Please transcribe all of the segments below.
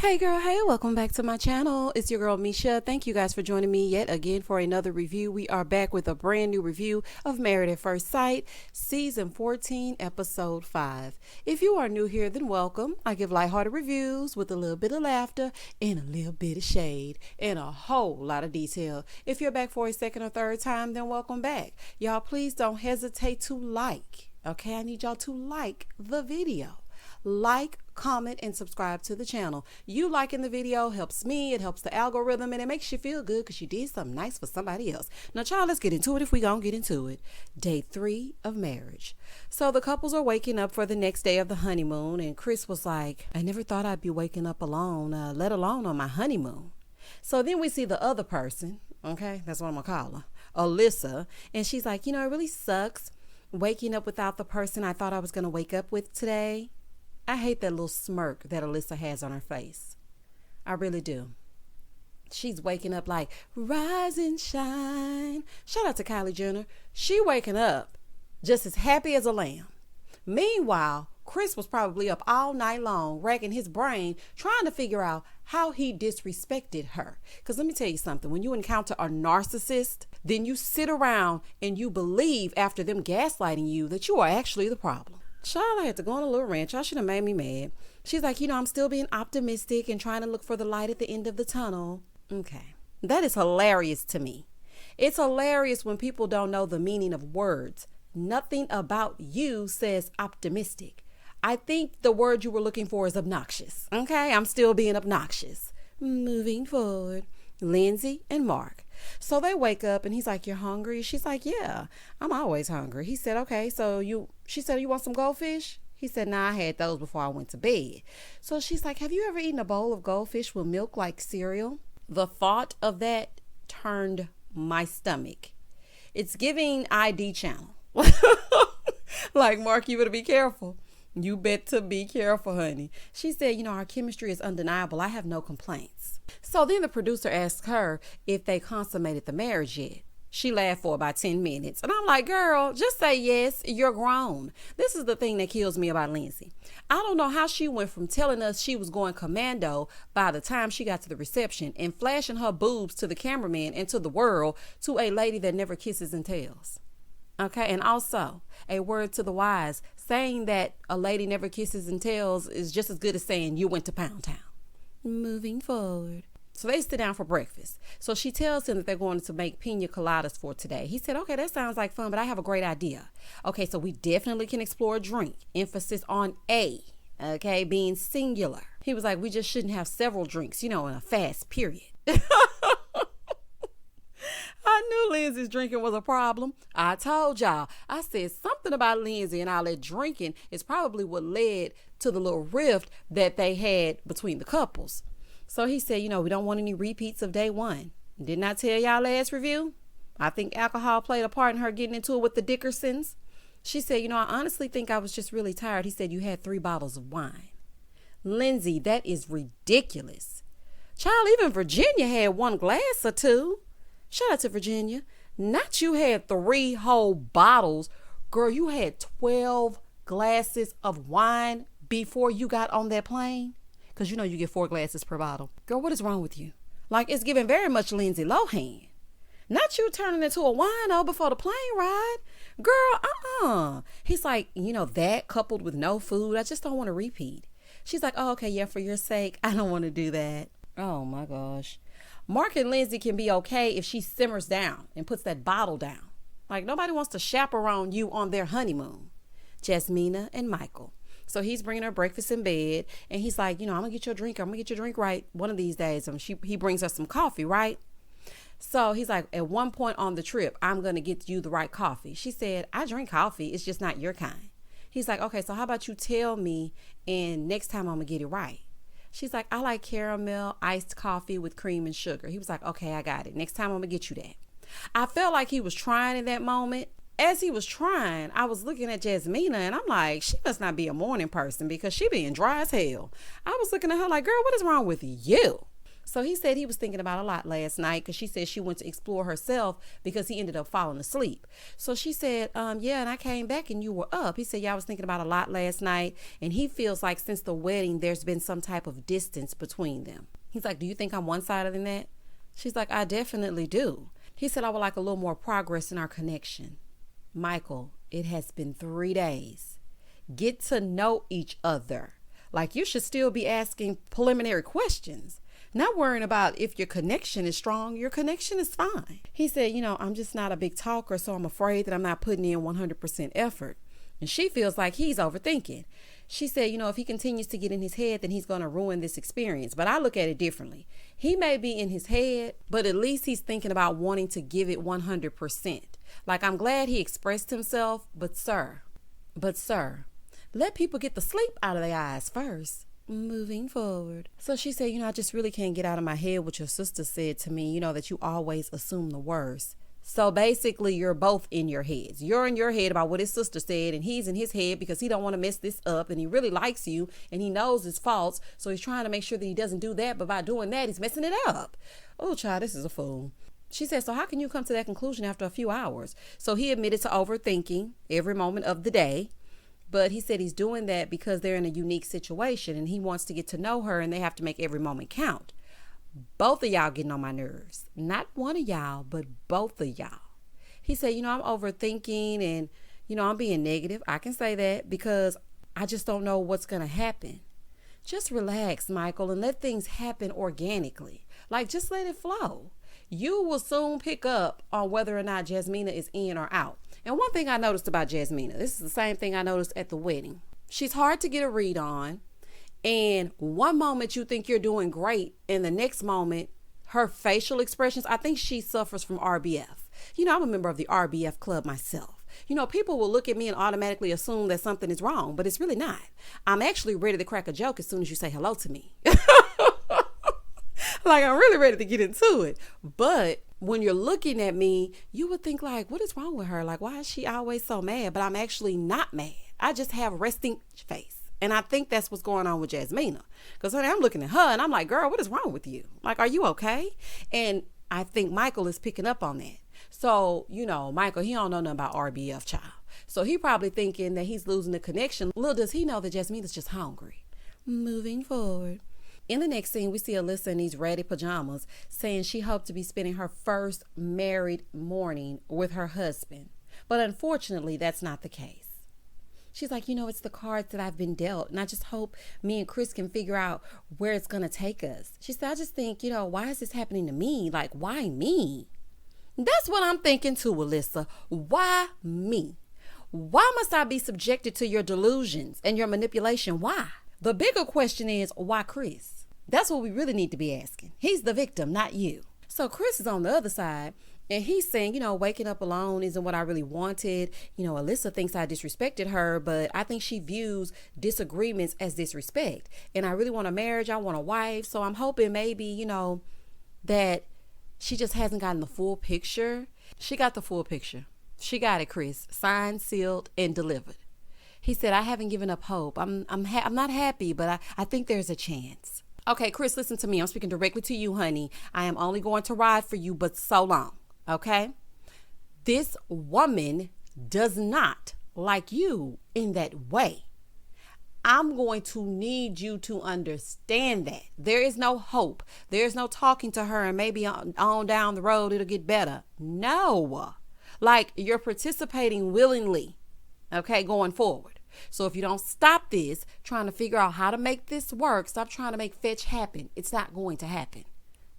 Hey girl, hey, welcome back to my channel. It's your girl Misha. Thank you guys for joining me yet again for another review. We are back with a brand new review of Married at First Sight, Season 14, Episode 5. If you are new here, then welcome. I give lighthearted reviews with a little bit of laughter and a little bit of shade and a whole lot of detail. If you're back for a second or third time, then welcome back. Y'all, please don't hesitate to like. Okay, I need y'all to like the video. Like, comment, and subscribe to the channel. You liking the video helps me, it helps the algorithm, and it makes you feel good because you did something nice for somebody else. Now, child, let's get into it if we gonna get into it. Day 3 of marriage. So the couples are waking up for the next day of the honeymoon, and Chris was like, I never thought I'd be waking up alone, let alone on my honeymoon. So then we see the other person, okay, that's what I'm gonna call her, Alyssa, and she's like, you know, it really sucks waking up without the person I thought I was gonna wake up with today. I hate that little smirk that Alyssa has on her face. I really do. She's waking up like, rise and shine. Shout out to Kylie Jenner. She waking up just as happy as a lamb. Meanwhile, Chris was probably up all night long, racking his brain, trying to figure out how he disrespected her. Because let me tell you something. When you encounter a narcissist, then you sit around and you believe after them gaslighting you that you are actually the problem. Child, I had to go on a little rant. Y'all should have made me mad. She's like, you know, I'm still being optimistic and trying to look for the light at the end of the tunnel. Okay. That is hilarious to me. It's hilarious when people don't know the meaning of words. Nothing about you says optimistic. I think the word you were looking for is obnoxious. Okay, I'm still being obnoxious. Moving forward. Lindsay and Mark. So they wake up and he's like, you're hungry? She's like, yeah, I'm always hungry. He said, okay, she said, you want some goldfish? He said, nah, I had those before I went to bed. So she's like, have you ever eaten a bowl of goldfish with milk like cereal? The thought of that turned my stomach. It's giving ID channel. Like, Mark, you better be careful. You better be careful, honey. She said, you know, our chemistry is undeniable. I have no complaints. So then the producer asked her if they consummated the marriage yet. She laughed for about 10 minutes. And I'm like, girl, just say yes. You're grown. This is the thing that kills me about Lindsay. I don't know how she went from telling us she was going commando by the time she got to the reception and flashing her boobs to the cameraman and to the world to a lady that never kisses and tells. Okay, and also a word to the wise, saying that a lady never kisses and tells is just as good as saying you went to Pound Town. Moving forward. So they sit down for breakfast. So she tells him that they're going to make Pina coladas for today. He said, okay, that sounds like fun, but I have a great idea. Okay, so we definitely can explore a drink. Emphasis on A, okay, being singular. He was like, we just shouldn't have several drinks, in a fast period. I knew Lindsay's drinking was a problem. I told y'all. I said something about Lindsay and all that drinking is probably what led to the little rift that they had between the couples. So he said, we don't want any repeats of day 1. Didn't I tell y'all last review? I think alcohol played a part in her getting into it with the Dickersons. She said, I honestly think I was just really tired. He said, you had 3 bottles of wine. Lindsay, that is ridiculous. Child, even Virginia had 1 glass or 2. Shout out to Virginia. Not you had 3 whole bottles. Girl, you had 12 glasses of wine before you got on that plane. Because you get 4 glasses per bottle. Girl, what is wrong with you? Like, it's giving very much Lindsay Lohan. Not you turning into a wino before the plane ride. Girl, He's like, that coupled with no food, I just don't want to repeat. She's like, oh, okay, yeah, for your sake, I don't want to do that. Oh, my gosh. Mark and Lindsay can be okay if she simmers down and puts that bottle down. Like, nobody wants to chaperone you on their honeymoon. Jasmina and Michael. So he's bringing her breakfast in bed, and he's like, I'm going to get your drink. I'm going to get your drink right one of these days. And he brings her some coffee, right? So he's like, at one point on the trip, I'm going to get you the right coffee. She said, I drink coffee. It's just not your kind. He's like, okay, so how about you tell me, and next time I'm going to get it right. She's like, I like caramel iced coffee with cream and sugar. He was like, okay, I got it. Next time I'm going to get you that. I felt like he was trying in that moment. As he was trying, I was looking at Jasmina and I'm like, she must not be a morning person because she being dry as hell. I was looking at her like, girl, what is wrong with you? So he said he was thinking about a lot last night because she said she went to explore herself because he ended up falling asleep. So she said, yeah, and I came back and you were up. He said, yeah, I was thinking about a lot last night. And he feels like since the wedding, there's been some type of distance between them. He's like, do you think I'm one-sided in that? She's like, I definitely do. He said, I would like a little more progress in our connection. Michael, it has been 3 days. Get to know each other. Like, you should still be asking preliminary questions. Not worrying about if your connection is strong. Your connection is fine. He said, I'm just not a big talker, so I'm afraid that I'm not putting in 100% effort. And she feels like he's overthinking. She said, if he continues to get in his head, then he's going to ruin this experience. But I look at it differently. He may be in his head, but at least he's thinking about wanting to give it 100%. Like, I'm glad he expressed himself, but sir, let people get the sleep out of their eyes first. Moving forward. So she said, I just really can't get out of my head what your sister said to me, that you always assume the worst. So basically, you're both in your heads. You're in your head about what his sister said, and he's in his head because he don't want to mess this up, and he really likes you, and he knows his faults, so he's trying to make sure that he doesn't do that, but by doing that, he's messing it up. Oh, child, this is a fool. She said, so how can you come to that conclusion after a few hours? So he admitted to overthinking every moment of the day. But he said he's doing that because they're in a unique situation and he wants to get to know her and they have to make every moment count. Both of y'all getting on my nerves. Not one of y'all, but both of y'all. He said, I'm overthinking and, I'm being negative. I can say that because I just don't know what's going to happen. Just relax, Michael, and let things happen organically. Like, just let it flow. You will soon pick up on whether or not Jasmina is in or out. And one thing I noticed about Jasmina, this is the same thing I noticed at the wedding. She's hard to get a read on. And one moment you think you're doing great, and the next moment, her facial expressions, I think she suffers from RBF. I'm a member of the RBF club myself. People will look at me and automatically assume that something is wrong, but it's really not. I'm actually ready to crack a joke as soon as you say hello to me. Like, I'm really ready to get into it. But when you're looking at me, you would think like, what is wrong with her? Like, why is she always so mad? But I'm actually not mad. I just have resting face. And I think that's what's going on with Jasmina. Because honey, I'm looking at her and I'm like, girl, what is wrong with you? Like, are you okay? And I think Michael is picking up on that. So, Michael, he don't know nothing about RBF, child. So he probably thinking that he's losing the connection. Little does he know that Jasmina's just hungry. Moving forward. In the next scene, we see Alyssa in these ratty pajamas saying she hoped to be spending her first married morning with her husband. But unfortunately, that's not the case. She's like, it's the cards that I've been dealt. And I just hope me and Chris can figure out where it's going to take us. She said, I just think, why is this happening to me? Like, why me? That's what I'm thinking too, Alyssa. Why me? Why must I be subjected to your delusions and your manipulation? Why? The bigger question is, why Chris? That's what we really need to be asking. He's the victim, not you. So Chris is on the other side and he's saying, waking up alone isn't what I really wanted. Alyssa thinks I disrespected her, but I think she views disagreements as disrespect. And I really want a marriage. I want a wife. So I'm hoping maybe, that she just hasn't gotten the full picture. She got the full picture. She got it, Chris. Signed, sealed, and delivered. He said, I haven't given up hope. I'm not happy, but I think there's a chance. Okay, Chris, listen to me. I'm speaking directly to you, honey. I am only going to ride for you, but so long, okay? This woman does not like you in that way. I'm going to need you to understand that. There is no hope. There's no talking to her and maybe on down the road it'll get better. No. Like, you're participating willingly, okay, going forward. So if you don't stop this, trying to figure out how to make this work, stop trying to make fetch happen. It's not going to happen.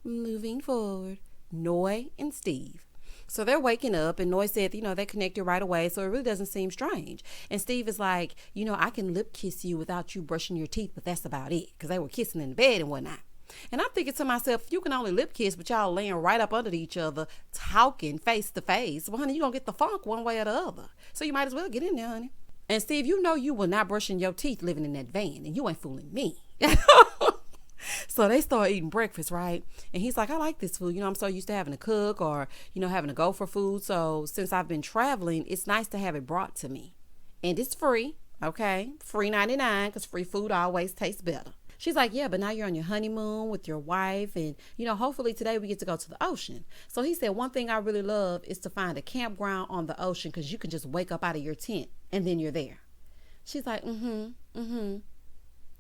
Moving forward, Noy and Steve. So they're waking up and Noy said, they connected right away. So it really doesn't seem strange. And Steve is like, I can lip kiss you without you brushing your teeth, but that's about it. Because they were kissing in the bed and whatnot. And I'm thinking to myself, you can only lip kiss, but y'all laying right up under each other, talking face to face. Well, honey, you're going to get the funk one way or the other. So you might as well get in there, honey. And Steve, you were not brushing your teeth living in that van, and you ain't fooling me. So they start eating breakfast, right? And he's like, I like this food. I'm so used to having to cook or, having to go for food. So since I've been traveling, it's nice to have it brought to me. And it's free, okay? Free 99 because free food always tastes better. She's like, yeah, but now you're on your honeymoon with your wife. And, hopefully today we get to go to the ocean. So he said, one thing I really love is to find a campground on the ocean because you can just wake up out of your tent and then you're there. She's like,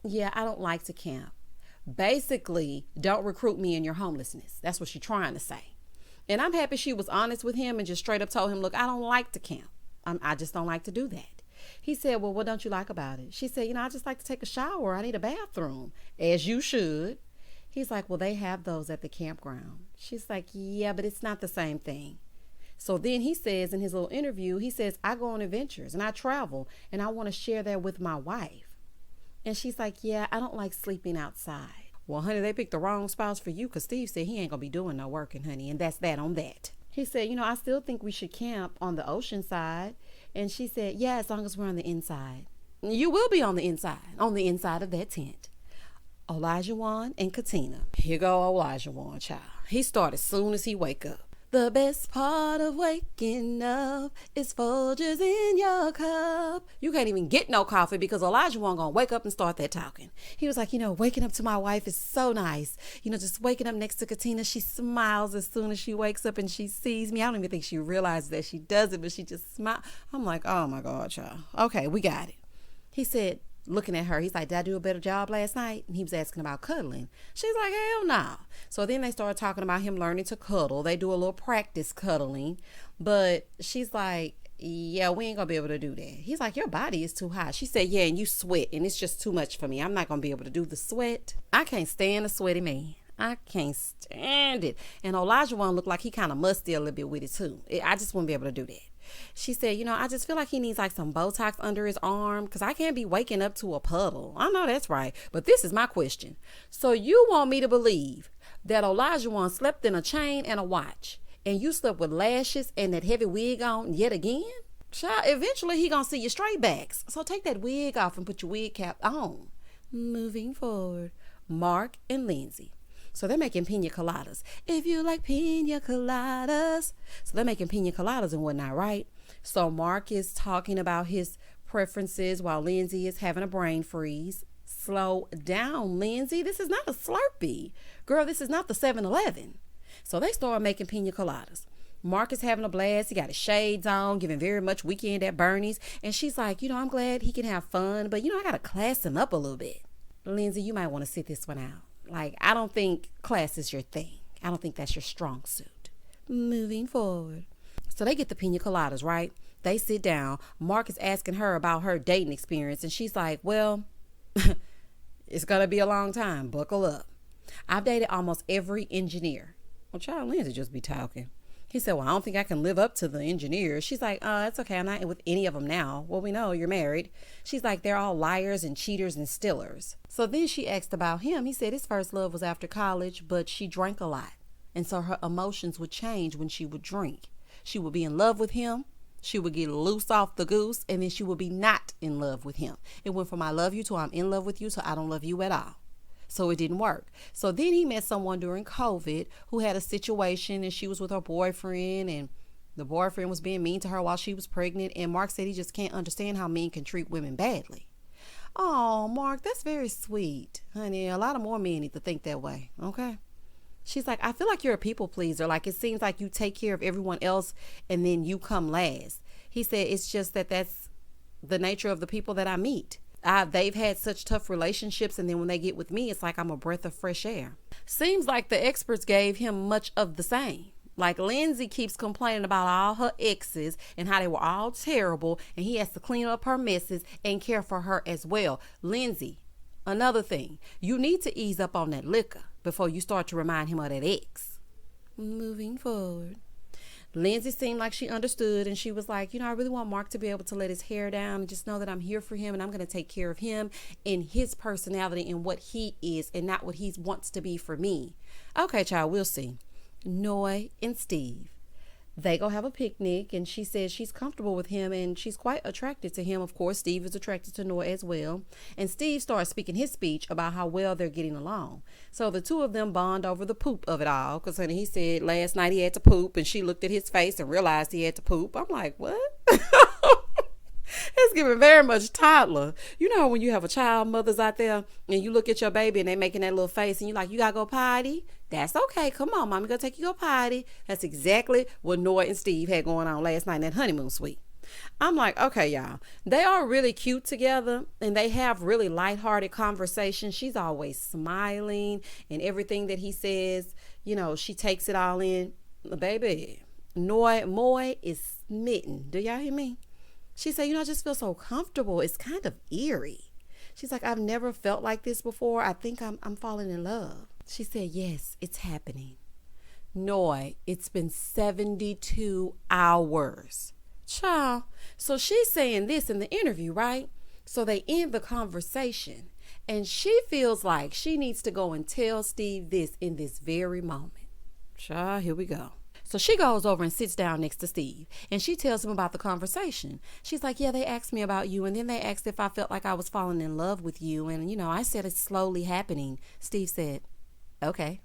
yeah, I don't like to camp. Basically, don't recruit me in your homelessness. That's what she's trying to say. And I'm happy she was honest with him and just straight up told him, look, I don't like to camp. I just don't like to do that. He said, well, what don't you like about it? She said, I just like to take a shower. I need a bathroom, as you should. He's like, well, they have those at the campground. She's like, yeah, but it's not the same thing. So then he says in his little interview, he says, I go on adventures and I travel and I want to share that with my wife. And she's like, yeah, I don't like sleeping outside. Well, honey, they picked the wrong spouse for you because Steve said he ain't going to be doing no working, honey. And that's that on that. He said, I still think we should camp on the ocean side. And she said, yeah, as long as we're on the inside. You will be on the inside of that tent. Olajuwon and Katina. Here go Olajuwon, child. He started as soon as he wake up. The best part of waking up is Folgers in your cup. You can't even get no coffee because Olajuwon gonna wake up and start that talking. He was like, waking up to my wife is so nice. Just waking up next to Katina, she smiles as soon as she wakes up and she sees me. I don't even think she realizes that she does it, but she just smiles. I'm like, oh my God, child. Okay, we got it. He said, looking at her, he's like, did I do a better job last night? And he was asking about cuddling. She's like, hell no. So then they started talking about him learning to cuddle. They do a little practice cuddling. But she's like, yeah, we ain't gonna be able to do that. He's like, your body is too hot. She said, yeah, and you sweat and it's just too much for me. I'm not gonna be able to do the sweat. I can't stand a sweaty man. I can't stand it. And Olajuwon looked like he kind of musty a little bit with it too. I just wouldn't be able to do that. She said, I just feel like he needs like some Botox under his arm because I can't be waking up to a puddle. I know that's right. But this is my question. So you want me to believe that Olajuwon slept in a chain and a watch and you slept with lashes and that heavy wig on yet again? Child, eventually he gonna see your straight backs. So take that wig off and put your wig cap on. Moving forward, Mark and Lindsay. So they're making pina coladas. If you like pina coladas. So they're making pina coladas and whatnot, right? So Mark is talking about his preferences while Lindsay is having a brain freeze. Slow down, Lindsay. This is not a Slurpee. Girl, this is not the 7-Eleven. So they start making pina coladas. Mark is having a blast. He got his shades on, giving very much weekend at Bernie's. And she's like, I'm glad he can have fun, but I got to class him up a little bit. Lindsay, you might want to sit this one out. Like, I don't think class is your thing. I don't think that's your strong suit. Moving forward. So they get the pina coladas, right? They sit down. Mark is asking her about her dating experience. And she's like, well, it's going to be a long time. Buckle up. I've dated almost every engineer. Well, child, Lindsay just be talking. He said, well, I don't think I can live up to the engineers. She's like, that's okay. I'm not with any of them now. Well, we know you're married. She's like, they're all liars and cheaters and stealers. So then she asked about him. He said his first love was after college, but she drank a lot. And so her emotions would change when she would drink. She would be in love with him. She would get loose off the goose. And then she would be not in love with him. It went from I love you to I'm in love with you to I don't love you at all. So it didn't work. So then he met someone during COVID who had a situation and she was with her boyfriend and the boyfriend was being mean to her while she was pregnant. And Mark said he just can't understand how men can treat women badly. Oh, Mark, that's very sweet. Honey, a lot of more men need to think that way. Okay. She's like, I feel like you're a people pleaser. Like it seems like you take care of everyone else and then you come last. He said, it's just that's the nature of the people that I meet. They've had such tough relationships, and then when they get with me, it's like I'm a breath of fresh air. Seems like the experts gave him much of the same. Like Lindsay keeps complaining about all her exes and how they were all terrible, and he has to clean up her messes and care for her as well. Lindsay, another thing, you need to ease up on that liquor before you start to remind him of that ex. Moving forward. Lindsay seemed like she understood and she was like, I really want Mark to be able to let his hair down and just know that I'm here for him and I'm going to take care of him and his personality and what he is and not what he wants to be for me. Okay, child, we'll see. Noy and Steve. They go have a picnic and she says she's comfortable with him and she's quite attracted to him. Of course, Steve is attracted to Noy as well. And Steve starts speaking his speech about how well they're getting along. So the two of them bond over the poop of it all. Because honey, he said last night he had to poop and she looked at his face and realized he had to poop. I'm like, what? It's giving very much toddler. You know when you have a child, mothers out there, and you look at your baby and they making that little face and you like, you gotta go potty? That's okay. Come on, mommy gonna take you go potty. That's exactly what Noy and Steve had going on last night in that honeymoon suite. I'm like, okay, y'all. They are really cute together and they have really lighthearted conversations. She's always smiling and everything that he says, you know, she takes it all in. Baby, Moy is smitten. Do y'all hear me? She said, you know, I just feel so comfortable. It's kind of eerie. She's like, I've never felt like this before. I think I'm falling in love. She said, yes, it's happening. Noy, it's been 72 hours. Child. So she's saying this in the interview, right? So they end the conversation and she feels like she needs to go and tell Steve this in this very moment. Child, here we go. So she goes over and sits down next to Steve and she tells him about the conversation. She's like, yeah, they asked me about you and then they asked if I felt like I was falling in love with you. And, you know, I said it's slowly happening. Steve said, okay.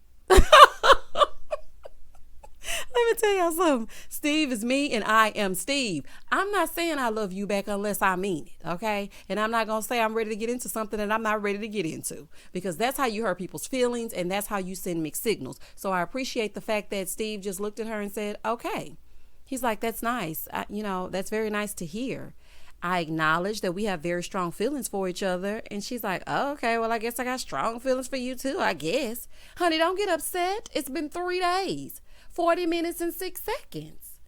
Let me tell y'all something. Steve is me and I am Steve. I'm not saying I love you back unless I mean it, okay? And I'm not going to say I'm ready to get into something that I'm not ready to get into because that's how you hurt people's feelings and that's how you send mixed signals. So I appreciate the fact that Steve just looked at her and said, okay. He's like, that's nice. You know, that's very nice to hear. I acknowledge that we have very strong feelings for each other. And she's like, oh, okay, well, I guess I got strong feelings for you too, I guess. Honey, don't get upset. It's been 3 days. 40 minutes and 6 seconds.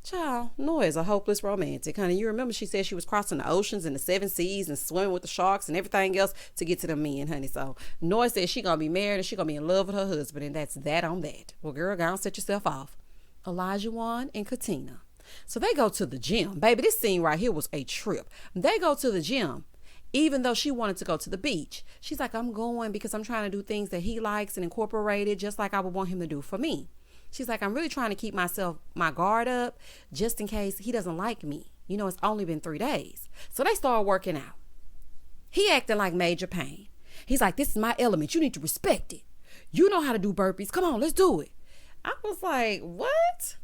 Child, Noy is a hopeless romantic, honey. You remember she said she was crossing the oceans and the 7 seas and swimming with the sharks and everything else to get to the men, honey. So Noy said she gonna be married and she gonna be in love with her husband, and that's that on that. Well, girl, go and set yourself off. Olajuwon and Katina. So they go to the gym. Baby, this scene right here was a trip. They go to the gym. Even though she wanted to go to the beach. She's like, I'm going because I'm trying to do things that he likes and incorporate it just like I would want him to do for me. She's like, I'm really trying to keep my guard up just in case he doesn't like me. You know, it's only been 3 days. So they start working out. He acting like major pain. He's like, this is my element. You need to respect it. You know how to do burpees. Come on, let's do it. I was like, what?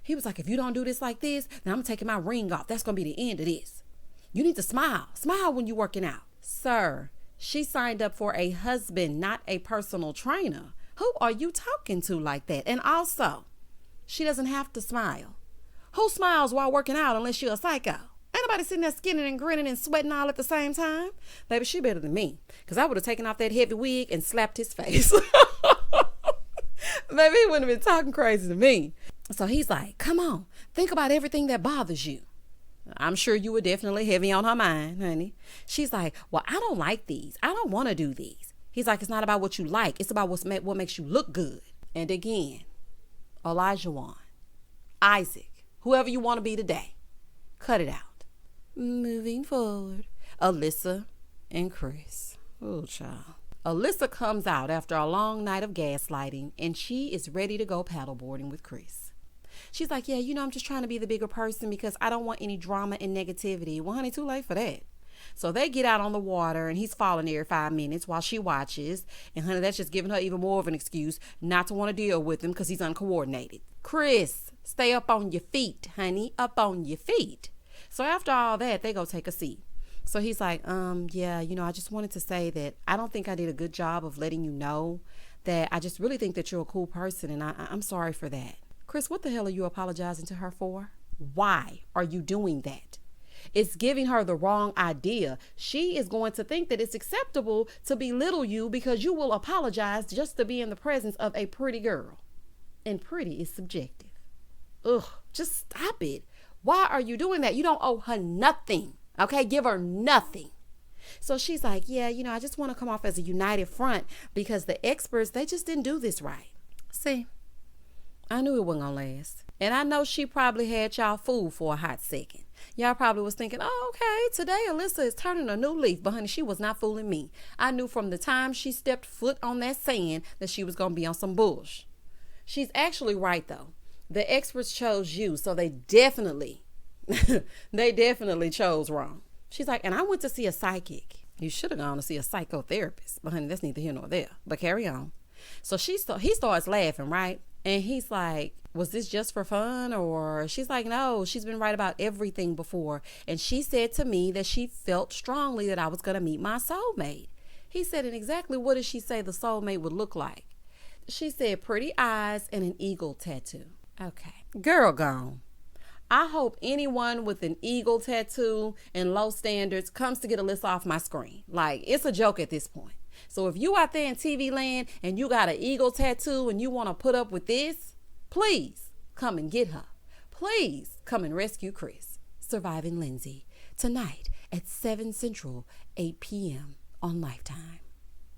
He was like, if you don't do this like this, then I'm taking my ring off. That's going to be the end of this. You need to smile. Smile when you're working out. Sir, she signed up for a husband, not a personal trainer. Who are you talking to like that? And also, she doesn't have to smile. Who smiles while working out unless you're a psycho? Ain't nobody sitting there skinning and grinning and sweating all at the same time. Baby, she better than me. Because I would have taken off that heavy wig and slapped his face. Baby, he wouldn't have been talking crazy to me. So he's like, come on, think about everything that bothers you. I'm sure you were definitely heavy on her mind, honey. She's like, well, I don't like these. I don't want to do these. He's like, it's not about what you like. It's about what makes you look good. And again, Olajuwon, Isaac, whoever you want to be today, cut it out. Moving forward, Alyssa and Chris. Oh, child. Alyssa comes out after a long night of gaslighting and she is ready to go paddleboarding with Chris. She's like, yeah, you know, I'm just trying to be the bigger person because I don't want any drama and negativity. Well, honey, too late for that. So they get out on the water and he's falling every 5 minutes while she watches. And honey, that's just giving her even more of an excuse not to want to deal with him because he's uncoordinated. Chris, stay up on your feet, honey, up on your feet. So after all that, they go take a seat. So he's like, yeah, you know, I just wanted to say that I don't think I did a good job of letting you know that I just really think that you're a cool person. And I'm sorry for that. Chris, what the hell are you apologizing to her for? Why are you doing that? It's giving her the wrong idea. She is going to think that it's acceptable to belittle you because you will apologize just to be in the presence of a pretty girl. And pretty is subjective. Ugh, just stop it. Why are you doing that? You don't owe her nothing. Okay, give her nothing. So she's like, yeah, you know, I just want to come off as a united front because the experts, they just didn't do this right. See, I knew it wasn't going to last. And I know she probably had y'all fooled for a hot second. Y'all probably was thinking, oh, okay, today Alyssa is turning a new leaf. But honey, she was not fooling me. I knew from the time she stepped foot on that sand that she was going to be on some bullshit. She's actually right, though. The experts chose you, so they definitely chose wrong. She's like, and I went to see a psychic. You should have gone to see a psychotherapist. But honey, that's neither here nor there. But carry on. So he starts laughing, right? And he's like, was this just for fun? Or she's like, no, she's been right about everything before. And she said to me that she felt strongly that I was going to meet my soulmate. He said, and exactly what did she say the soulmate would look like? She said pretty eyes and an eagle tattoo. Okay. Girl gone. I hope anyone with an eagle tattoo and low standards comes to get Alyssa off my screen. Like, it's a joke at this point. So if you out there in TV land and you got an eagle tattoo and you want to put up with this, please come and get her. Please come and rescue Chris. Surviving Lindsay. Tonight at 7 Central, 8 p.m. on Lifetime.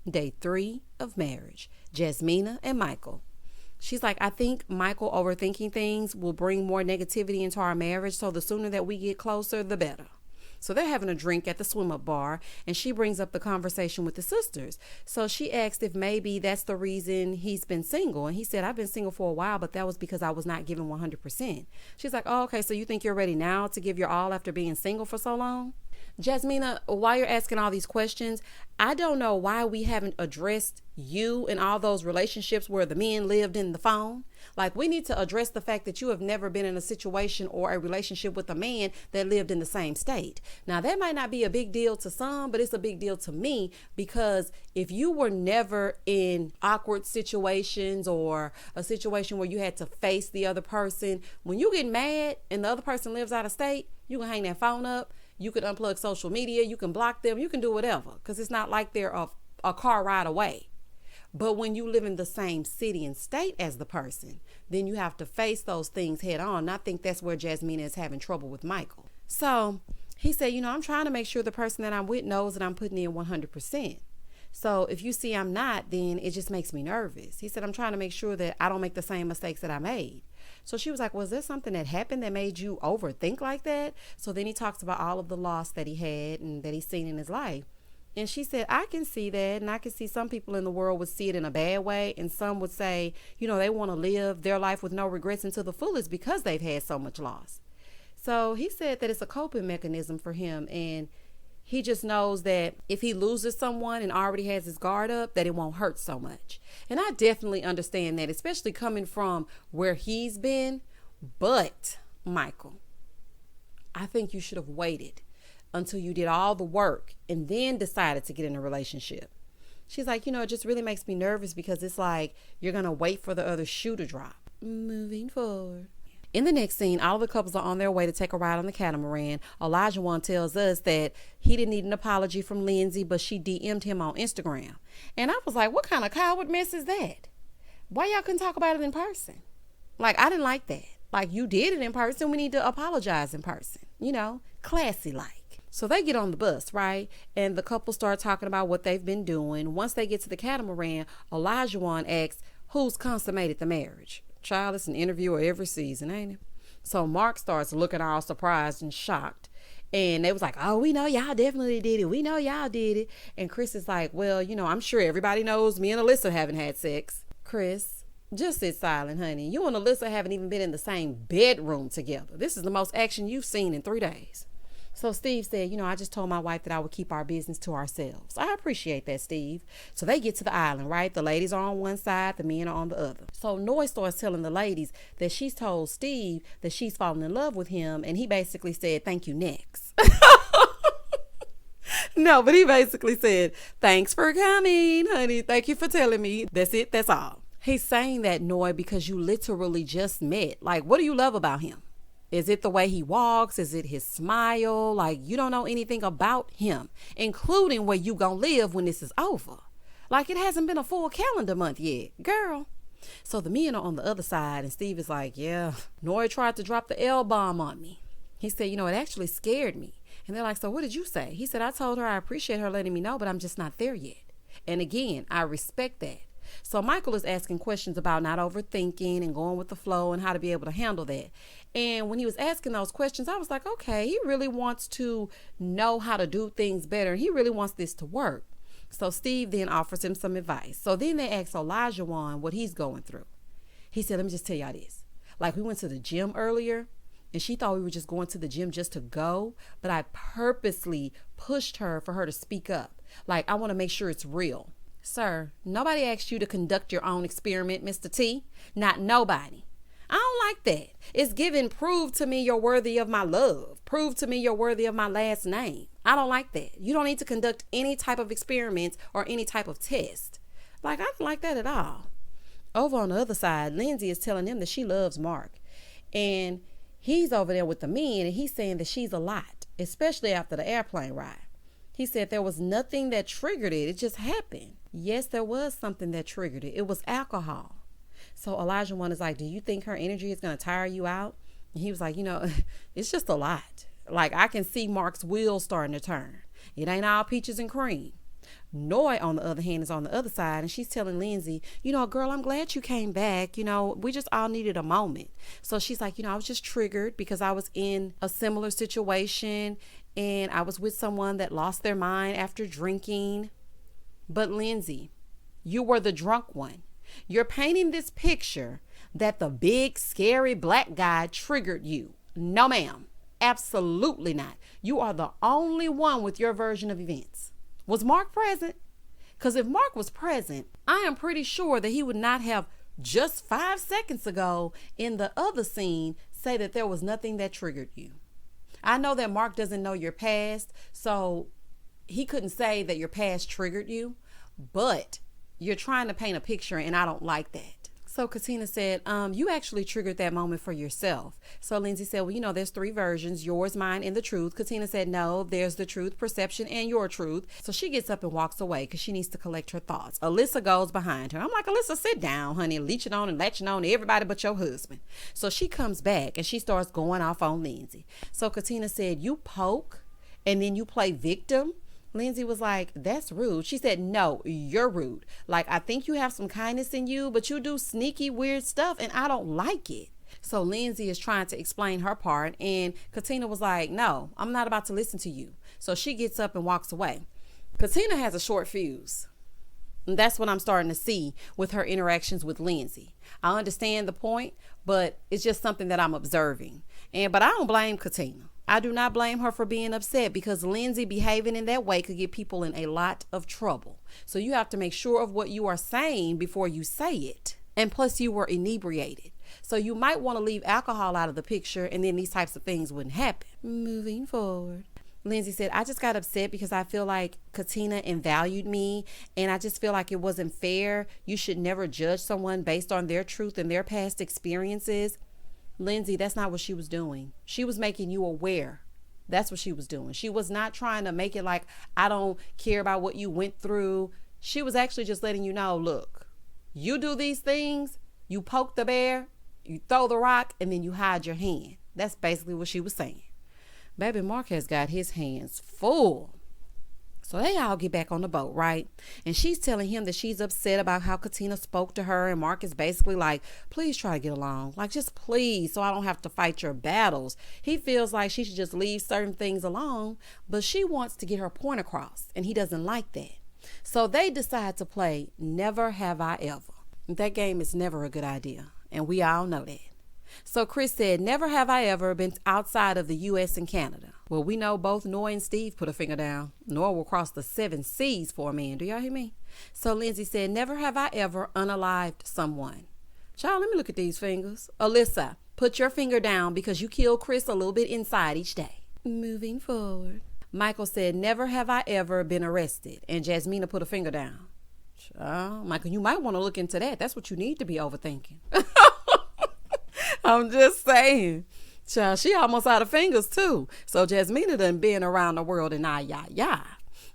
Day 3 of marriage. Jasmina and Michael. She's like, I think Michael overthinking things will bring more negativity into our marriage. So the sooner that we get closer, the better. So they're having a drink at the swim-up bar, and she brings up the conversation with the sisters. So she asked if maybe that's the reason he's been single. And he said, I've been single for a while, but that was because I was not giving 100%. She's like, oh, okay, so you think you're ready now to give your all after being single for so long? Jasmina, while you're asking all these questions, I don't know why we haven't addressed you and all those relationships where the men lived in the phone. Like, we need to address the fact that you have never been in a situation or a relationship with a man that lived in the same state. Now, that might not be a big deal to some, but it's a big deal to me, because if you were never in awkward situations or a situation where you had to face the other person, when you get mad and the other person lives out of state, you can hang that phone up. You can unplug social media. You can block them. You can do whatever, because it's not like they're a car ride away. But when you live in the same city and state as the person, then you have to face those things head on. And I think that's where Jasmina is having trouble with Michael. So he said, I'm trying to make sure the person that I'm with knows that I'm putting in 100%. So if you see I'm not, then it just makes me nervous. He said, I'm trying to make sure that I don't make the same mistakes that I made. So she was like, was there something that happened that made you overthink like that? So then he talks about all of the loss that he had and that he's seen in his life. And she said, I can see that. And I can see some people in the world would see it in a bad way. And some would say, they want to live their life with no regrets until the fullest because they've had so much loss. So he said that it's a coping mechanism for him. And he just knows that if he loses someone and already has his guard up, that it won't hurt so much. And I definitely understand that, especially coming from where he's been. But, Michael, I think you should have waited until you did all the work and then decided to get in a relationship. She's like, it just really makes me nervous because it's like you're going to wait for the other shoe to drop. Moving forward. In the next scene, all of the couples are on their way to take a ride on the Catamaran. Olajuwon tells us that he didn't need an apology from Lindsay, but she DM'd him on Instagram. And I was like, what kind of coward mess is that? Why y'all couldn't talk about it in person? Like, I didn't like that. Like, you did it in person. We need to apologize in person. Classy like. So they get on the bus, right? And the couple start talking about what they've been doing. Once they get to the Catamaran, Olajuwon asks, who's consummated the marriage? Child, it's an interviewer every season, ain't it? So Mark starts looking all surprised and shocked. And they was like, oh, we know y'all definitely did it. We know y'all did it. And Chris is like, well, I'm sure everybody knows me and Alyssa haven't had sex. Chris, just sit silent, honey. You and Alyssa haven't even been in the same bedroom together. This is the most action you've seen in 3 days. So Steve said, I just told my wife that I would keep our business to ourselves. I appreciate that, Steve. So they get to the island, right? The ladies are on one side, the men are on the other. So Noy starts telling the ladies that she's told Steve that she's fallen in love with him. And he basically said, thank you, next. No, but he basically said, thanks for coming, honey. Thank you for telling me. That's it. That's all. He's saying that, Noy, because you literally just met. Like, what do you love about him? Is it the way he walks? Is it his smile? Like, you don't know anything about him, including where you gonna live when this is over. Like, it hasn't been a full calendar month yet, girl. So the men are on the other side, and Steve is like, yeah, Noy tried to drop the L-bomb on me. He said, it actually scared me. And they're like, so what did you say? He said, I told her I appreciate her letting me know, but I'm just not there yet. And again, I respect that. So Michael is asking questions about not overthinking and going with the flow and how to be able to handle that. And when he was asking those questions, I was like, okay, he really wants to know how to do things better. He really wants this to work. So Steve then offers him some advice. So then they asked Olajuwon what he's going through. He said, let me just tell y'all this. Like, we went to the gym earlier and she thought we were just going to the gym just to go. But I purposely pushed her for her to speak up. Like, I want to make sure it's real. Sir, nobody asked you to conduct your own experiment, Mr. T. Not nobody. I don't like that. It's giving, prove to me you're worthy of my love. Prove to me you're worthy of my last name. I don't like that. You don't need to conduct any type of experiments or any type of test. Like, I don't like that at all. Over on the other side, Lindsay is telling him that she loves Mark. And he's over there with the men, and he's saying that she's a lot, especially after the airplane ride. He said there was nothing that triggered it. It just happened. Yes, there was something that triggered it. It was alcohol. So Olajuwon is like, do you think her energy is going to tire you out? And he was like, it's just a lot. Like, I can see Mark's wheels starting to turn. It ain't all peaches and cream. Noy, on the other hand, is on the other side, and she's telling Lindsay, girl, I'm glad you came back. We just all needed a moment. So she's like, I was just triggered because I was in a similar situation, and I was with someone that lost their mind after drinking. But Lindsay, you were the drunk one. You're painting this picture that the big, scary black guy triggered you. No, ma'am. Absolutely not. You are the only one with your version of events. Was Mark present? Because if Mark was present, I am pretty sure that he would not have just 5 seconds ago in the other scene say that there was nothing that triggered you. I know that Mark doesn't know your past, so he couldn't say that your past triggered you, but you're trying to paint a picture, and I don't like that. So Katina said, you actually triggered that moment for yourself. So Lindsay said, well, there's 3 versions, yours, mine, and the truth. Katina said, no, there's the truth, perception, and your truth. So she gets up and walks away because she needs to collect her thoughts. Alyssa goes behind her. I'm like, Alyssa, sit down, honey, leeching on and latching on to everybody but your husband. So she comes back and she starts going off on Lindsay. So Katina said, you poke and then you play victim. Lindsay was like, that's rude. She said, no, you're rude. Like, I think you have some kindness in you, but you do sneaky, weird stuff, and I don't like it. So Lindsay is trying to explain her part, and Katina was like, no, I'm not about to listen to you. So she gets up and walks away. Katina has a short fuse. And that's what I'm starting to see with her interactions with Lindsay. I understand the point, but it's just something that I'm observing. But I don't blame Katina. I do not blame her for being upset because Lindsay behaving in that way could get people in a lot of trouble. So you have to make sure of what you are saying before you say it. And plus you were inebriated. So you might want to leave alcohol out of the picture and then these types of things wouldn't happen. Moving forward. Lindsay said, I just got upset because I feel like Katina invalued me and I just feel like it wasn't fair. You should never judge someone based on their truth and their past experiences. Lindsay, that's not what she was doing. She was making you aware. That's what she was doing. She was not trying to make it like, I don't care about what you went through. She was actually just letting you know, look, you do these things, you poke the bear, you throw the rock, and then you hide your hand. That's basically what she was saying. Baby Mark has got his hands full. So they all get back on the boat, right? And she's telling him that she's upset about how Katina spoke to her. And Mark is basically like, please try to get along. Like, just please, so I don't have to fight your battles. He feels like she should just leave certain things alone. But she wants to get her point across. And he doesn't like that. So they decide to play Never Have I Ever. That game is never a good idea. And we all know that. So Chris said, never have I ever been outside of the U.S. and Canada. Well, we know both Noy and Steve put a finger down. Noy will cross the 7 seas for a man. Do y'all hear me? So Lindsay said, never have I ever unalived someone. Child, let me look at these fingers. Alyssa, put your finger down because you killed Chris a little bit inside each day. Moving forward. Michael said, never have I ever been arrested. And Jasmina put a finger down. Child, Michael, you might want to look into that. That's what you need to be overthinking. I'm just saying. Child, she almost out of fingers too. So Jasmina done been around the world and yeah.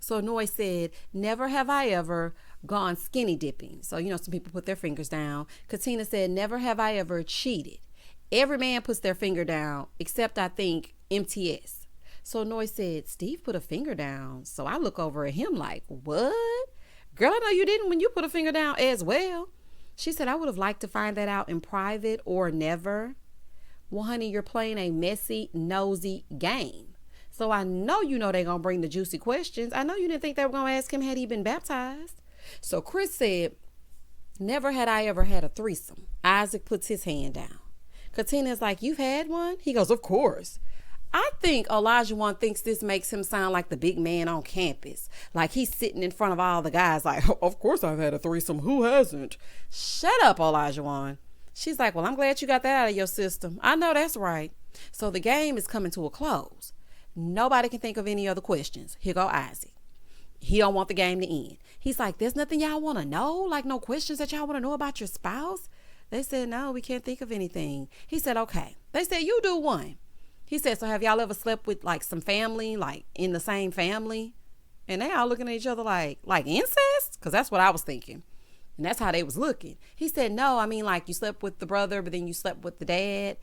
So Noy said, never have I ever gone skinny dipping. So, some people put their fingers down. Katina said, never have I ever cheated. Every man puts their finger down, except I think MTS. So Noy said, Steve put a finger down. So I look over at him like, what? Girl, I know you didn't when you put a finger down as well. She said, I would have liked to find that out in private or never. Well, honey, you're playing a messy, nosy game. So I know they're going to bring the juicy questions. I know you didn't think they were going to ask him had he been baptized. So Chris said, never had I ever had a threesome. Isaac puts his hand down. Katina's like, you've had one? He goes, of course. I think Olajuwon thinks this makes him sound like the big man on campus. Like he's sitting in front of all the guys like, of course I've had a threesome. Who hasn't? Shut up, Olajuwon. She's like, well, I'm glad you got that out of your system. I know that's right. So the game is coming to a close. Nobody can think of any other questions. Here go Isaac. He don't want the game to end. He's like, there's nothing y'all want to know? Like no questions that y'all want to know about your spouse? They said, no, we can't think of anything. He said, okay. They said, you do one. He said, so have y'all ever slept with like some family, like in the same family? And they all looking at each other like incest? Because that's what I was thinking. And that's how they was looking. He said, no, I mean like you slept with the brother, but then you slept with the dad.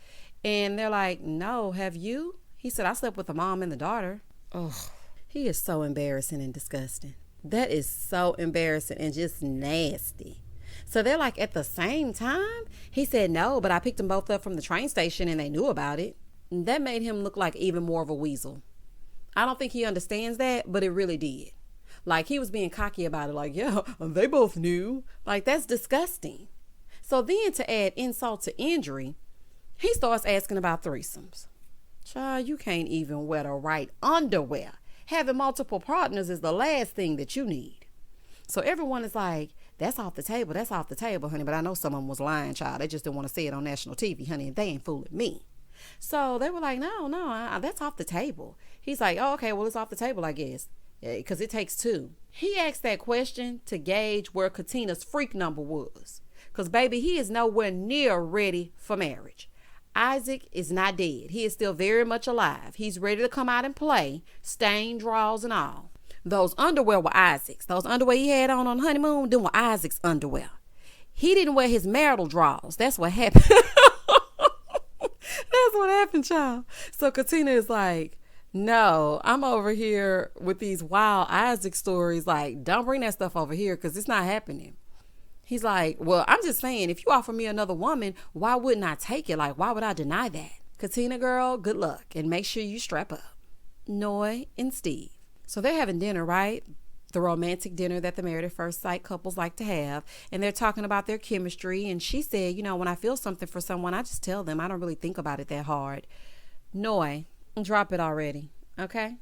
And they're like, no, have you? He said, I slept with the mom and the daughter. Oh, he is so embarrassing and disgusting. That is so embarrassing and just nasty. So they're like, at the same time? He said, no, but I picked them both up from the train station and they knew about it. And that made him look like even more of a weasel. I don't think he understands that, but it really did. Like he was being cocky about it. Like, yeah, they both knew. Like that's disgusting. So then to add insult to injury, he starts asking about threesomes. Child, you can't even wear the right underwear. Having multiple partners is the last thing that you need. So everyone is like, that's off the table. That's off the table, honey. But I know someone was lying, child. They just didn't want to say it on national TV, honey. And they ain't fooling me. So they were like, no, that's off the table. He's like, oh, okay, well, it's off the table, I guess. Because it takes two. He asked that question to gauge where Katina's freak number was. Because, baby, he is nowhere near ready for marriage. Isaac is not dead. He is still very much alive. He's ready to come out and play, stain draws and all. Those underwear were Isaac's. Those underwear he had on honeymoon, them were Isaac's underwear. He didn't wear his marital draws. That's what happened. That's what happened, child. So Katina is like, no, I'm over here with these wild Isaac stories. Like, don't bring that stuff over here because it's not happening. He's like, well, I'm just saying, if you offer me another woman, why wouldn't I take it? Like, why would I deny that? Katina, girl, good luck. And make sure you strap up. Noy and Steve. So they're having dinner, right? The romantic dinner that the Married at First Sight couples like to have. And they're talking about their chemistry. And she said, you know, when I feel something for someone, I just tell them. I don't really think about it that hard. Noy, drop it already. Okay?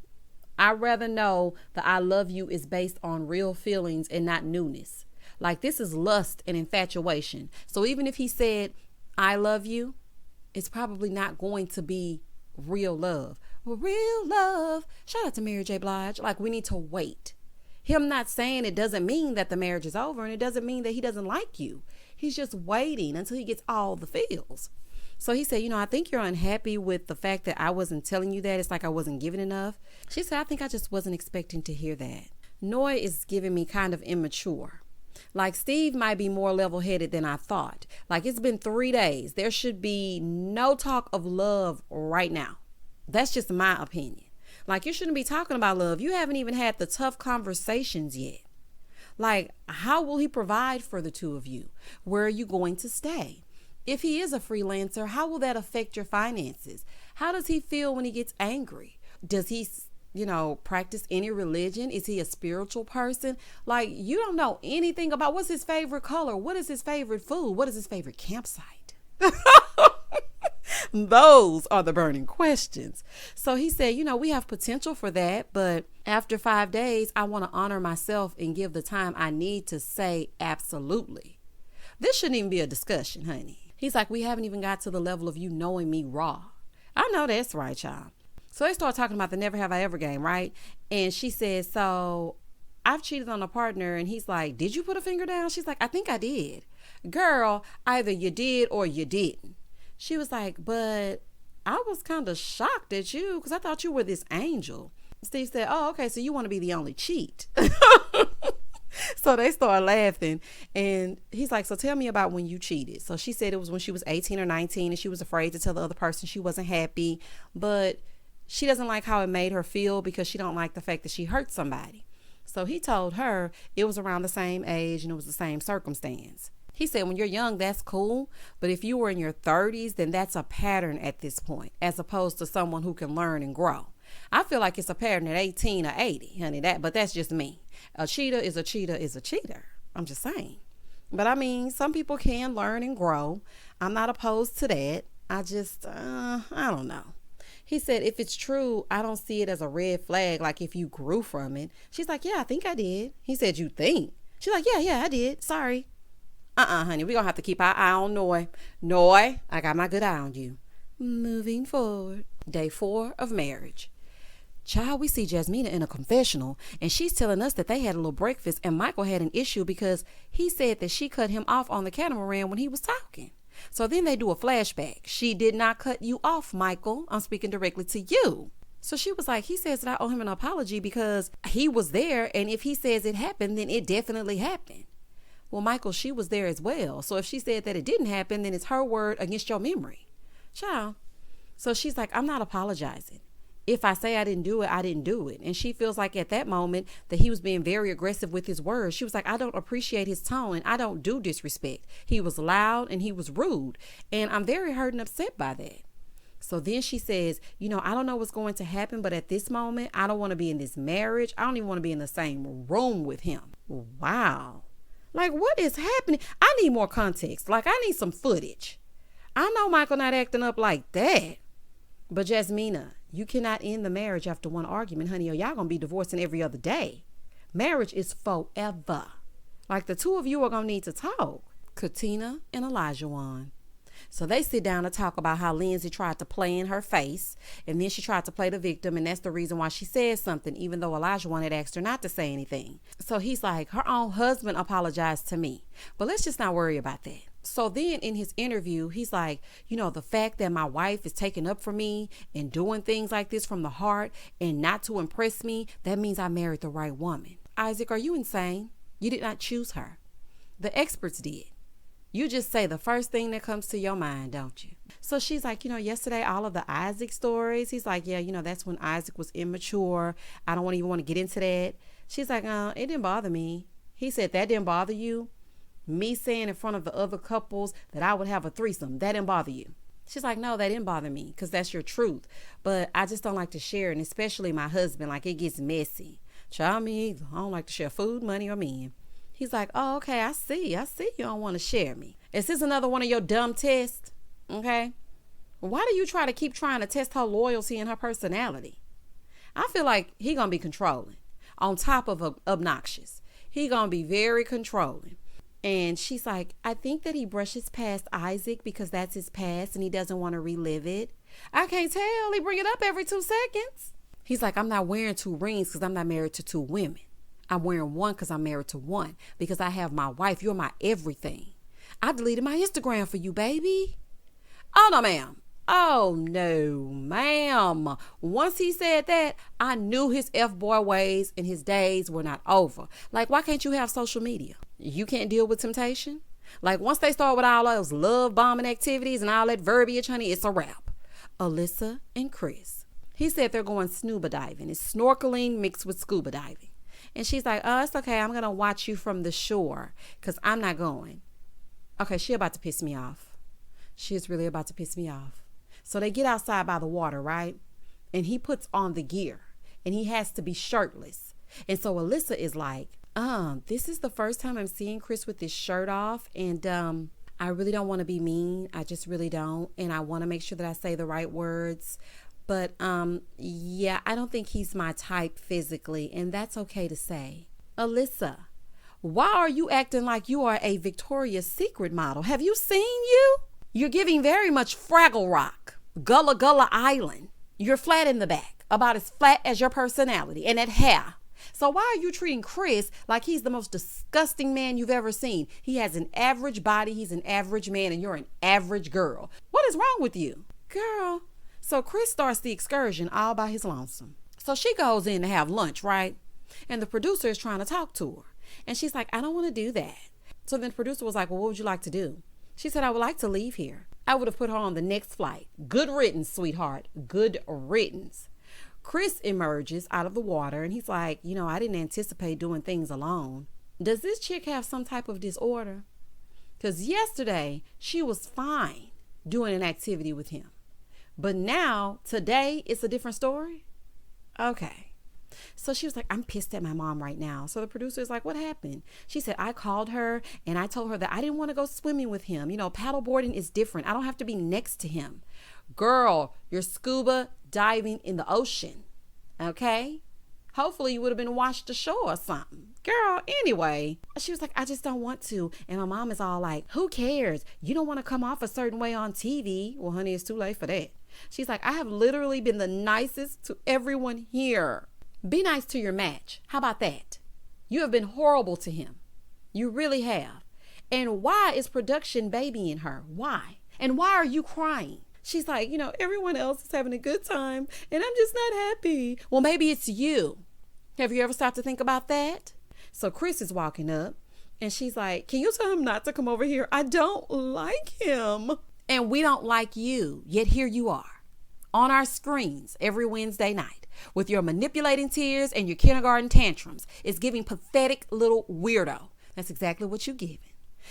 I'd rather know that I love you is based on real feelings and not newness. Like this is lust and infatuation. So even if he said, I love you, it's probably not going to be real love. Well, real love. Shout out to Mary J. Blige. Like we need to wait. Him not saying it doesn't mean that the marriage is over, and it doesn't mean that he doesn't like you. He's just waiting until he gets all the feels. So he said, you know, I think you're unhappy with the fact that I wasn't telling you that. It's like I wasn't giving enough. She said, I think I just wasn't expecting to hear that. Noy is giving me kind of immature. Like Steve might be more level-headed than I thought. Like it's been 3 days. There should be no talk of love right now. That's just my opinion. Like you shouldn't be talking about love. You haven't even had the tough conversations yet. Like how will he provide for the two of you? Where are you going to stay? If he is a freelancer, how will that affect your finances? How does he feel when he gets angry? Does he, practice any religion? Is he a spiritual person? Like you don't know anything about what's his favorite color. What is his favorite food? What is his favorite campsite? Those are the burning questions. So he said, we have potential for that, but after 5 days, I want to honor myself and give the time I need to say absolutely. This shouldn't even be a discussion, honey. He's like, we haven't even got to the level of you knowing me raw. I know that's right, y'all. So they start talking about the never have I ever game, right? And she says, so I've cheated on a partner. And he's like, did you put a finger down? She's like, I think I did. Girl, either you did or you didn't. She was like, but I was kind of shocked at you because I thought you were this angel. Steve said, oh, okay, so you want to be the only cheat. So they start laughing. And he's like, so tell me about when you cheated. So she said it was when she was 18 or 19 and she was afraid to tell the other person she wasn't happy. But she doesn't like how it made her feel because she don't like the fact that she hurt somebody. So he told her it was around the same age and it was the same circumstance. He said, when you're young, that's cool. But if you were in your 30s, then that's a pattern at this point, as opposed to someone who can learn and grow. I feel like it's a pattern at 18 or 80, honey, but that's just me. A cheater is a cheater is a cheater. I'm just saying. But I mean, some people can learn and grow. I'm not opposed to that. I just, I don't know. He said, if it's true, I don't see it as a red flag, like if you grew from it. She's like, yeah, I think I did. He said, you think? She's like, yeah, I did. Sorry. Honey, we're going to have to keep our eye on Noy. Noy, I got my good eye on you. Moving forward. Day 4 of marriage. Child, we see Jasmina in a confessional, and she's telling us that they had a little breakfast, and Michael had an issue because he said that she cut him off on the Catamaran when he was talking. So then they do a flashback. She did not cut you off, Michael. I'm speaking directly to you. So she was like, he says that I owe him an apology because he was there, and if he says it happened, then it definitely happened. Well, Michael, she was there as well. So if she said that it didn't happen, then it's her word against your memory. Child. So she's like, I'm not apologizing. If I say I didn't do it, I didn't do it. And she feels like at that moment that he was being very aggressive with his words. She was like, I don't appreciate his tone and I don't do disrespect. He was loud and he was rude. And I'm very hurt and upset by that. So then she says, I don't know what's going to happen, but at this moment, I don't want to be in this marriage. I don't even want to be in the same room with him. Wow. Like, what is happening? I need more context. Like, I need some footage. I know Michael not acting up like that. But Jasmina, you cannot end the marriage after one argument, honey, or y'all gonna be divorcing every other day. Marriage is forever. Like, the two of you are gonna need to talk. Katina and Olajuwon. So they sit down to talk about how Lindsay tried to play in her face, and then she tried to play the victim, and that's the reason why she said something, even though Olajuwon had asked her not to say anything. So he's like, her own husband apologized to me. But let's just not worry about that. So then in his interview, he's like, the fact that my wife is taking up for me and doing things like this from the heart and not to impress me, that means I married the right woman. Isaac, are you insane? You did not choose her. The experts did. You just say the first thing that comes to your mind, don't you? So she's like, yesterday, all of the Isaac stories, he's like, yeah, that's when Isaac was immature. I don't even want to get into that. She's like, it didn't bother me. He said, that didn't bother you? Me saying in front of the other couples that I would have a threesome, that didn't bother you? She's like, no, that didn't bother me because that's your truth. But I just don't like to share, and especially my husband, like it gets messy. Child, me either. I don't like to share food, money, or men. He's like, oh, okay, I see you don't want to share me. Is this another one of your dumb tests? Okay. Why do you keep trying to test her loyalty and her personality? I feel like he gonna be controlling on top of obnoxious. He gonna be very controlling. And she's like, I think that he brushes past Isaac because that's his past and he doesn't want to relive it. I can't tell. He bring it up every 2 seconds. He's like, I'm not wearing 2 rings because I'm not married to 2 women. I'm wearing one because I'm married to one, because I have my wife. You're my everything. I deleted my Instagram for you, baby. Oh, no, ma'am. Oh, no, ma'am. Once he said that, I knew his F-boy ways and his days were not over. Like, why can't you have social media? You can't deal with temptation? Like, once they start with all those love bombing activities and all that verbiage, honey, it's a wrap. Alyssa and Chris. He said they're going scuba diving. It's snorkeling mixed with scuba diving. And she's like, oh, it's okay. I'm going to watch you from the shore because I'm not going. Okay, she about to piss me off. She is really about to piss me off. So they get outside by the water, right? And he puts on the gear and he has to be shirtless. And so Alyssa is like, this is the first time I'm seeing Chris with his shirt off. And I really don't want to be mean. I just really don't. And I want to make sure that I say the right words. But yeah, I don't think he's my type physically. And that's okay to say. Alyssa, why are you acting like you are a Victoria's Secret model? Have you seen you? You're giving very much Fraggle Rock, Gullah Gullah Island. You're flat in the back, about as flat as your personality and that hair. So why are you treating Chris like he's the most disgusting man you've ever seen? He has an average body, he's an average man, and you're an average girl. What is wrong with you? Girl. So Chris starts the excursion all by his lonesome. So she goes in to have lunch, right? And the producer is trying to talk to her. And she's like, I don't want to do that. So then the producer was like, well, what would you like to do? She said, I would like to leave here. I would have put her on the next flight. Good riddance, sweetheart. Good riddance. Chris emerges out of the water and he's like, I didn't anticipate doing things alone. Does this chick have some type of disorder? Because yesterday she was fine doing an activity with him. But now, today, it's a different story? Okay. So she was like, I'm pissed at my mom right now. So the producer is like, what happened? She said, I called her and I told her that I didn't want to go swimming with him. Paddleboarding is different. I don't have to be next to him. Girl, you're scuba diving in the ocean. Okay? Hopefully you would have been watched the show or something. Girl, anyway, she was like, I just don't want to. And my mom is all like, who cares? You don't want to come off a certain way on TV. Well, honey, it's too late for that. She's like, I have literally been the nicest to everyone here. Be nice to your match. How about that? You have been horrible to him. You really have. And why is production babying her? Why? And why are you crying? She's like, everyone else is having a good time and I'm just not happy. Well, maybe it's you. Have you ever stopped to think about that? So Chris is walking up and she's like, can you tell him not to come over here? I don't like him. And we don't like you. Yet here you are on our screens every Wednesday night with your manipulating tears and your kindergarten tantrums. It's giving pathetic little weirdo. That's exactly what you're giving.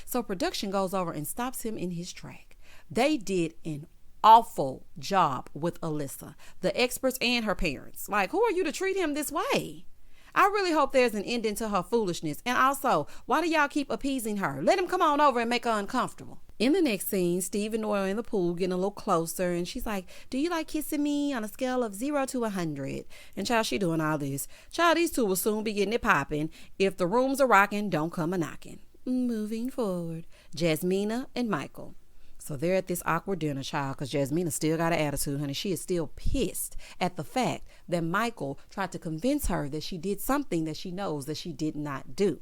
So production goes over and stops him in his track. They did an awful job with Alyssa, the experts and her parents. Like, who are you to treat him this way? I really hope there's an ending to her foolishness. And also, why do y'all keep appeasing her? Let him come on over and make her uncomfortable. In the next scene, Steve and Noy are in the pool getting a little closer. And she's like, do you like kissing me on a scale of 0 to 100? And child, she doing all this. Child, these two will soon be getting it popping. If the rooms are rocking, don't come a knocking. Moving forward, Jasmina and Michael. So they're at this awkward dinner, child, because Jasmina still got an attitude, honey. She is still pissed at the fact that Michael tried to convince her that she did something that she knows that she did not do.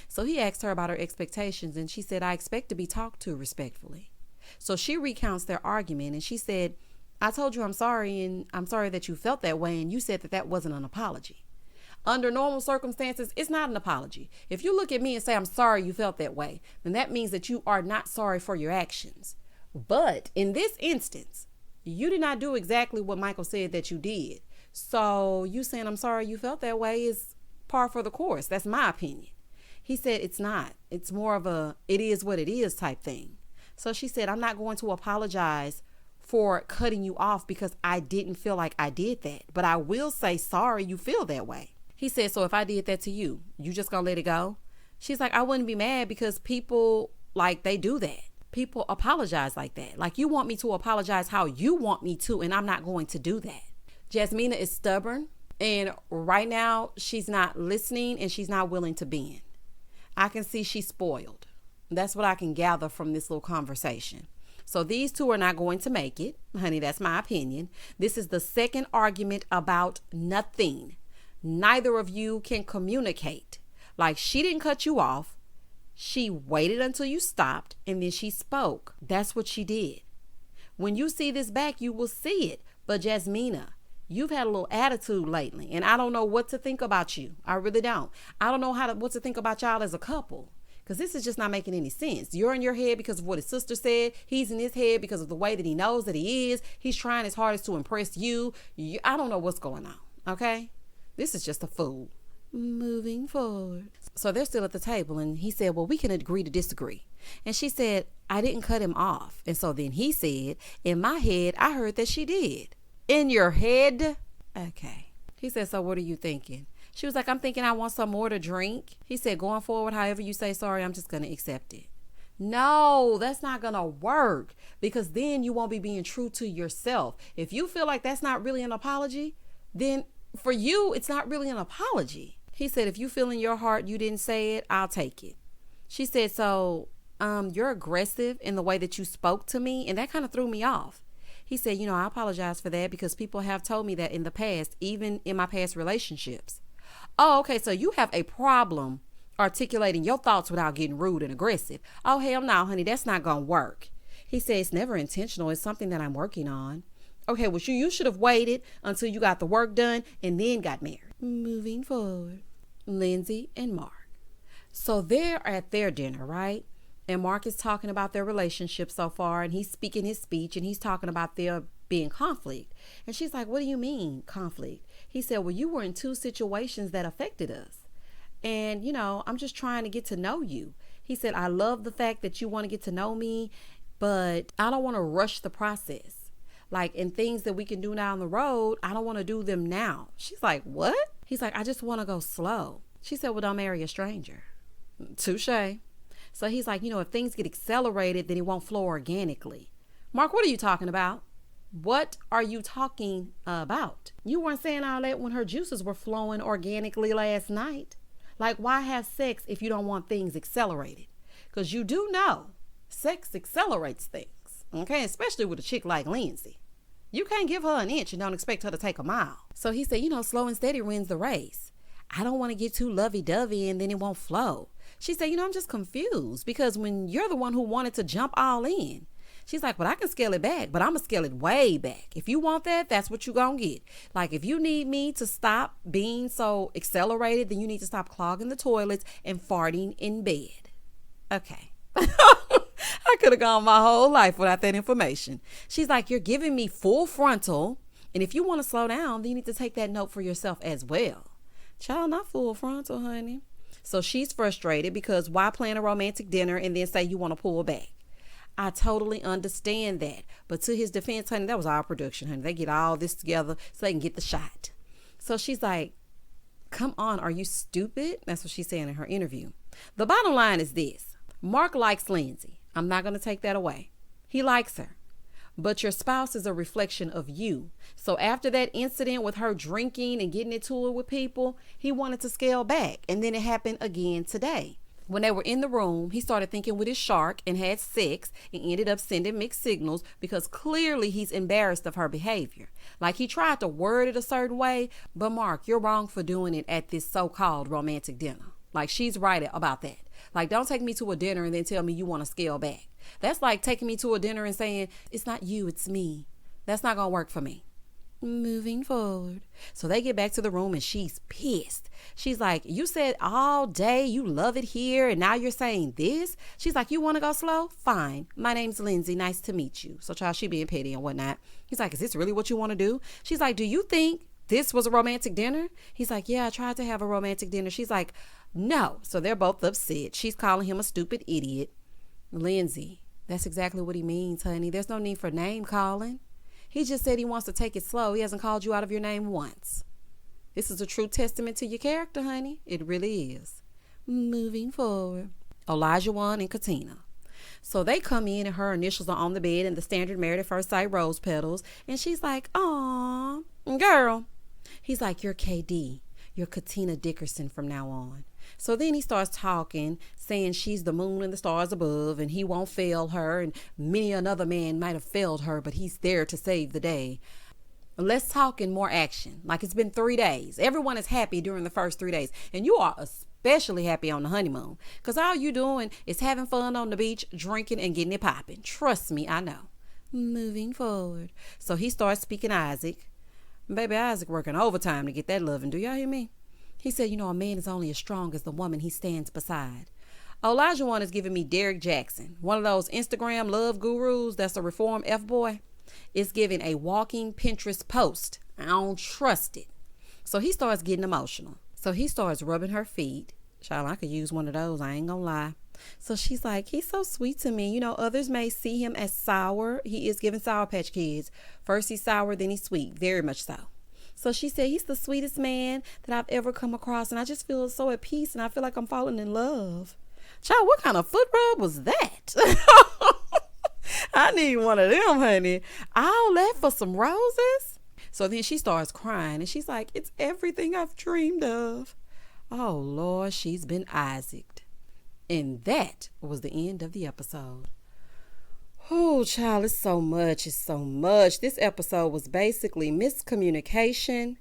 So he asked her about her expectations, and she said, I expect to be talked to respectfully. So she recounts their argument, and she said, I told you I'm sorry, and I'm sorry that you felt that way, and you said that that wasn't an apology. Under normal circumstances, it's not an apology. If you look at me and say, I'm sorry you felt that way, then that means that you are not sorry for your actions. But in this instance, you did not do exactly what Michael said that you did. So you saying, I'm sorry you felt that way is par for the course. That's my opinion. He said, it's not. It's more of a, it is what it is type thing. So she said, I'm not going to apologize for cutting you off because I didn't feel like I did that. But I will say, sorry you feel that way. He said, so if I did that to you, you just gonna let it go? She's like, I wouldn't be mad because people, like, they do that. People apologize like that. Like, you want me to apologize how you want me to, and I'm not going to do that. Jasmina is stubborn, and right now she's not listening and she's not willing to bend. I can see she's spoiled. That's what I can gather from this little conversation. So these two are not going to make it. Honey, that's my opinion. This is the second argument about nothing. Neither of you can communicate. Like, she didn't cut you off. She waited until you stopped and then she spoke. That's what she did. When you see this back, you will see it. But Jasmina, you've had a little attitude lately and I don't know what to think about you. I really don't. I don't know what to think about y'all as a couple because this is just not making any sense. You're in your head because of what his sister said. He's in his head because of the way that he knows that he is. He's trying his hardest to impress you. I don't know what's going on. Okay? This is just a fool. Moving forward. So they're still at the table and he said, well, we can agree to disagree. And she said, I didn't cut him off. And so then he said, in my head, I heard that she did. In your head? Okay. He said, so what are you thinking? She was like, I'm thinking I want some more to drink. He said, going forward, however you say sorry, I'm just going to accept it. No, that's not going to work because then you won't be being true to yourself. If you feel like that's not really an apology, then for you, it's not really an apology. He said, if you feel in your heart you didn't say it, I'll take it. She said, so you're aggressive in the way that you spoke to me. And that kind of threw me off. He said, I apologize for that because people have told me that in the past, even in my past relationships. Oh, okay. So you have a problem articulating your thoughts without getting rude and aggressive. Oh, hell no, honey, that's not going to work. He said, it's never intentional. It's something that I'm working on. Okay, well, you should have waited until you got the work done and then got married. Moving forward, Lindsay and Mark. So they're at their dinner, right? And Mark is talking about their relationship so far, and he's speaking his speech, and he's talking about there being conflict. And she's like, what do you mean conflict? He said, well, you were in 2 situations that affected us. And, I'm just trying to get to know you. He said, I love the fact that you want to get to know me, but I don't want to rush the process. Like, in things that we can do down the road, I don't want to do them now. She's like, what? He's like, I just want to go slow. She said, well, don't marry a stranger. Touche. So he's like, if things get accelerated, then it won't flow organically. Mark, what are you talking about? What are you talking about? You weren't saying all that when her juices were flowing organically last night. Like, why have sex if you don't want things accelerated? Because you do know sex accelerates things, okay? Especially with a chick like Lindsay. You can't give her an inch and don't expect her to take a mile. So he said, slow and steady wins the race. I don't want to get too lovey-dovey and then it won't flow. She said, I'm just confused because when you're the one who wanted to jump all in, she's like, but I can scale it back, but I'm going to scale it way back. If you want that, that's what you're going to get. Like, if you need me to stop being so accelerated, then you need to stop clogging the toilets and farting in bed. Okay. I could have gone my whole life without that information. She's like, you're giving me full frontal. And if you want to slow down, then you need to take that note for yourself as well. Child, not full frontal, honey. So she's frustrated because why plan a romantic dinner and then say you want to pull back? I totally understand that. But to his defense, honey, that was our production, honey. They get all this together so they can get the shot. So she's like, come on, are you stupid? That's what she's saying in her interview. The bottom line is this. Mark likes Lindsay. I'm not going to take that away. He likes her. But your spouse is a reflection of you. So after that incident with her drinking and getting into it with people, he wanted to scale back. And then it happened again today. When they were in the room, he started thinking with his shark and had sex and ended up sending mixed signals because clearly he's embarrassed of her behavior. Like, he tried to word it a certain way, but Mark, you're wrong for doing it at this so-called romantic dinner. Like, she's right about that. Like, don't take me to a dinner and then tell me you want to scale back. That's like taking me to a dinner and saying, it's not you, it's me. That's not going to work for me. Moving forward. So they get back to the room and she's pissed. She's like, you said all day you love it here and now you're saying this? She's like, you want to go slow? Fine. My name's Lindsay. Nice to meet you. So child, she being petty and whatnot. He's like, is this really what you want to do? She's like, do you think this was a romantic dinner? He's like, yeah, I tried to have a romantic dinner. She's like, no. So they're both upset. She's calling him a stupid idiot. Lindsay, that's exactly what he means, honey. There's no need for name calling. He just said he wants to take it slow. He hasn't called you out of your name once. This is a true testament to your character, honey. It really is. Moving forward. Olajuwon and Katina. So they come in and her initials are on the bed and the standard Married at First Sight rose petals. And she's like, aw, girl. He's like, you're KD. You're Katina Dickerson from now on. So then he starts talking, saying she's the moon and the stars above and he won't fail her and many another man might have failed her, but he's there to save the day. Let's talk in more action. Like, it's been 3 days. Everyone is happy during the first 3 days. And you are especially happy on the honeymoon because all you doing is having fun on the beach, drinking and getting it popping. Trust me, I know. Moving forward. So he starts speaking Isaac. Baby Isaac working overtime to get that loving. Do y'all hear me? He said, a man is only as strong as the woman he stands beside. Olajuwon is giving me Derek Jackson, one of those Instagram love gurus that's a reform F-boy. It's giving a walking Pinterest post. I don't trust it. So he starts getting emotional. So he starts rubbing her feet. Child, I could use one of those. I ain't gonna lie. So she's like, he's so sweet to me. Others may see him as sour. He is giving Sour Patch Kids. First he's sour, then he's sweet. Very much so. So she said, he's the sweetest man that I've ever come across. And I just feel so at peace. And I feel like I'm falling in love. Child, what kind of foot rub was that? I need one of them, honey. All that for some roses? So then she starts crying. And she's like, it's everything I've dreamed of. Oh, Lord, she's been Isaac'd. And that was the end of the episode. Oh, child, it's so much. It's so much. This episode was basically miscommunication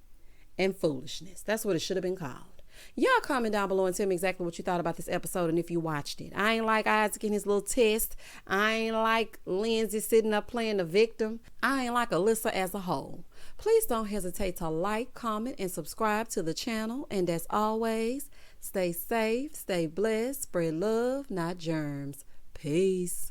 and foolishness. That's what it should have been called. Y'all comment down below and tell me exactly what you thought about this episode and if you watched it. I ain't like Isaac in his little test. I ain't like Lindsay sitting up playing the victim. I ain't like Alyssa as a whole. Please don't hesitate to like, comment, and subscribe to the channel. And as always, stay safe, stay blessed, spread love, not germs. Peace.